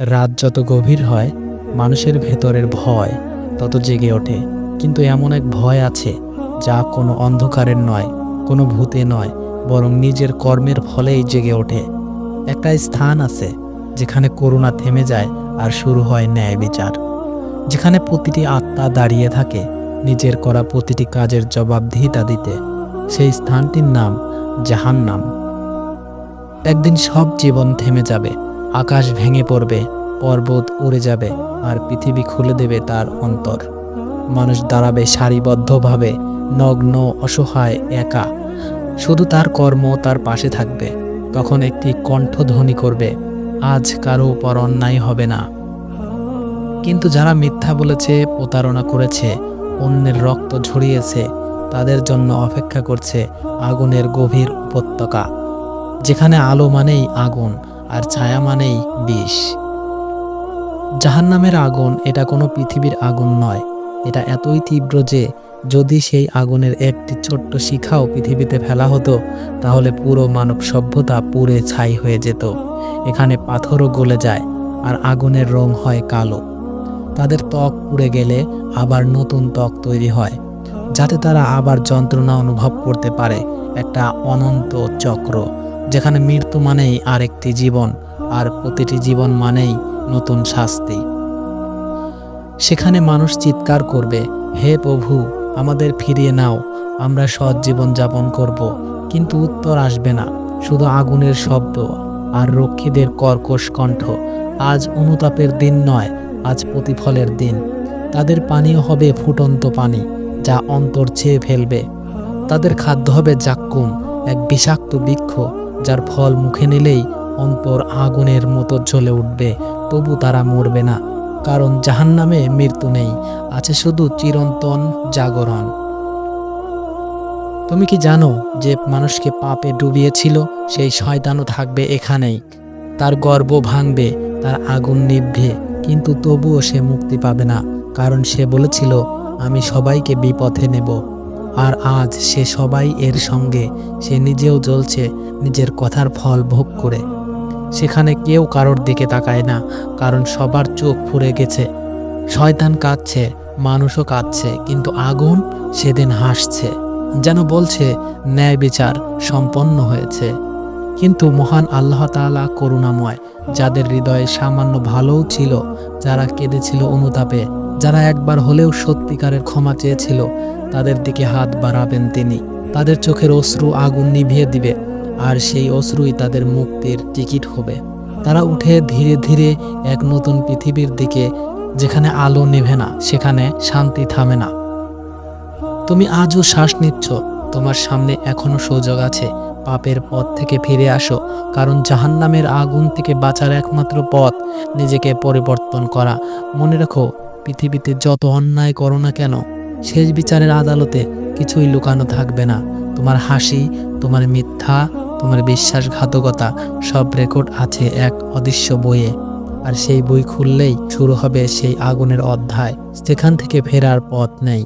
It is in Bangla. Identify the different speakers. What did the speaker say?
Speaker 1: রাত যত গভীর হয়, মানুষের ভেতরের ভয় তত জেগে ওঠে। কিন্তু এমন এক ভয় আছে যা কোনো অন্ধকারের নয়, কোনো ভূতে নয়, বরং নিজের কর্মের ফলেই জেগে ওঠে। একটা স্থান আছে যেখানে করুণা থেমে যায় আর শুরু হয় ন্যায় বিচার, যেখানে প্রতিটি আত্মা দাঁড়িয়ে থাকে নিজের করা প্রতিটি কাজের জবাবদিহিতা দিতে। সেই স্থানটির নাম জাহান্নাম। একদিন সব জীবন থেমে যাবে, আকাশ ভেঙে পড়বে, পর্বত উড়ে যাবে, আর পৃথিবী খুলে দেবে তার অন্তর। মানুষ দাঁড়াবে সারিবদ্ধভাবে, নগ্ন, অসহায়, একা। শুধু তার কর্ম তার পাশে থাকবে। তখন একটি কণ্ঠ ধ্বনি করবে, আজ কারো উপর অন্যায় হবে না। কিন্তু যারা মিথ্যা বলেছে, প্রতারণা করেছে, অন্যের রক্ত ঝরিয়েছে, তাদের জন্য অপেক্ষা করছে আগুনের গভীর উপত্যকা, যেখানে আলো মানেই আগুন আর ছায়া মানেই বিষ। জাহান্নামের আগুন এটা কোনো পৃথিবীর আগুন নয়। এটা এতই তীব্র যে যদি সেই আগুনের একটি ছোট্ট শিখাও পৃথিবীতে ফেলা হতো, তাহলে পুরো মানব সভ্যতা পুড়ে ছাই হয়ে যেত। এখানে পাথরও গলে যায় আর আগুনের রং হয় কালো। তাদের ত্বক পুড়ে গেলে আবার নতুন ত্বক তৈরি হয়, যাতে তারা আবার যন্ত্রণা অনুভব করতে পারে। একটা অনন্ত চক্র, যেখানে মৃত্যু মানেই আরেকটি জীবন, আর প্রতিটি জীবন মানেই নতুন শাস্তি। সেখানে মানুষ চিৎকার করবে, হে প্রভু, আমাদের ফিরিয়ে নাও, আমরা সৎ জীবন যাপন করব। কিন্তু উত্তর আসবে না, শুধু আগুনের শব্দ আর রক্ষীদের কর্কশ কণ্ঠ। আজ অনুতাপের দিন নয়, আজ প্রতিফলের দিন। তাদের পানীয় হবে ফুটন্ত পানি, যা অন্তর ছেয়ে ফেলবে। তাদের খাদ্য হবে জাক্কুম, এক বিষাক্ত বৃক্ষ, যার ফল মুখে নিলেই অন্তর আগুনের মতো জ্বলে উঠবে। তবু তারা মরবে না, কারণ জাহান্নামে মৃত্যু নেই, আছে শুধু চিরন্তন জাগরণ। তুমি কি জানো যে মানুষকে পাপে ডুবিয়েছিল সেই শয়তানও থাকবে এখানেই? তার গর্ব ভাঙবে, তার আগুন নিভবে, কিন্তু তবুও সে মুক্তি পাবে না, কারণ সে বলেছিল, আমি সবাইকে বিপথে নেব। আর আজ সে সবাই এর সঙ্গে, সে নিজেও জ্বলছে নিজের কথার ফল ভোগ করে। সেখানে কেউ কারোর দিকে তাকায় না, কারণ সবার চোখ ফুরে গেছে। শয়তান কাঁদছে, মানুষও কাঁদছে, কিন্তু আগুন সেদিন হাসছে, যেন বলছে ন্যায় বিচার সম্পন্ন হয়েছে। কিন্তু মহান আল্লাহ তাআলা করুণাময়, যাদের হৃদয়ে সামান্য ভালোও ছিল, যারা কেঁদেছিল অনুতাপে, যারা একবার হলেও সত্যিকারের ক্ষমা চেয়েছিল, তাদের দিকে হাত বাড়াবেন তিনি। তাদের চোখের অশ্রু আগুন নিভিয়ে দিবে, আর সেই অশ্রুই তাদের মুক্তির টিকিট হবে। তারা উঠে ধীরে ধীরে এক নতুন পৃথিবীর দিকে, যেখানে আলো নেভে না, সেখানে শান্তি থামে না। তুমি আজও শ্বাস নিচ্ছ, তোমার সামনে এখনো সুযোগ আছে। পাপের পথ থেকে ফিরে আসো, কারণ জাহান্নামের আগুন থেকে বাঁচার একমাত্র পথ নিজেকে পরিবর্তন করা। মনে রাখো, পৃথিবীতে যত অন্যায় করো না কেন, শেষ বিচারের আদালতে কিছুই লুকানো থাকবে না। তোমার হাসি, তোমার মিথ্যা, তোমার বিশ্বাসঘাতকতা, সব রেকর্ড আছে এক অদৃশ্য বইয়ে। আর সেই বই খুললেই শুরু হবে সেই আগুনের অধ্যায়, যেখান থেকে ফেরার পথ নেই।